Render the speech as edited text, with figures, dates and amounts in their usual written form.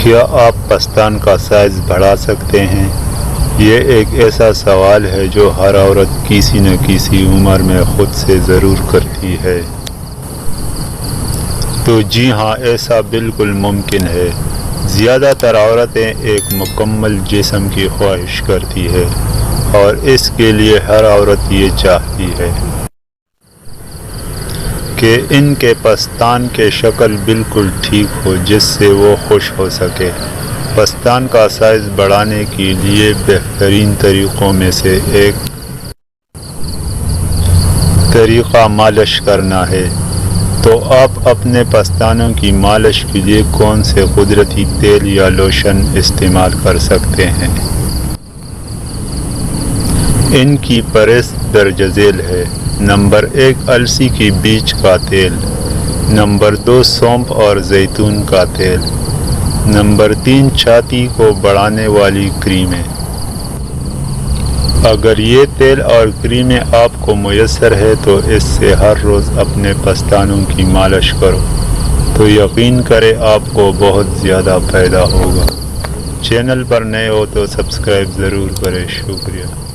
کیا آپ پستان کا سائز بڑھا سکتے ہیں؟ یہ ایک ایسا سوال ہے جو ہر عورت کسی نہ کسی عمر میں خود سے ضرور کرتی ہے۔ تو جی ہاں، ایسا بالکل ممکن ہے۔ زیادہ تر عورتیں ایک مکمل جسم کی خواہش کرتی ہے اور اس کے لیے ہر عورت یہ چاہتی ہے کہ ان کے پستان کی شکل بالکل ٹھیک ہو جس سے وہ خوش ہو سکے۔ پستان کا سائز بڑھانے کے لیے بہترین طریقوں میں سے ایک طریقہ مالش کرنا ہے۔ تو آپ اپنے پستانوں کی مالش کے لیے کون سے قدرتی تیل یا لوشن استعمال کر سکتے ہیں؟ ان کی فہرست درج ذیل ہے۔ نمبر 1، السی کے بیج کا تیل۔ نمبر 2، سونف اور زیتون کا تیل۔ نمبر 3، چھاتی کو بڑھانے والی کریمیں۔ اگر یہ تیل اور کریمیں آپ کو میسر ہے تو اس سے ہر روز اپنے پستانوں کی مالش کرو تو یقین کریں آپ کو بہت زیادہ فائدہ ہوگا۔ چینل پر نئے ہو تو سبسکرائب ضرور کریں۔ شکریہ۔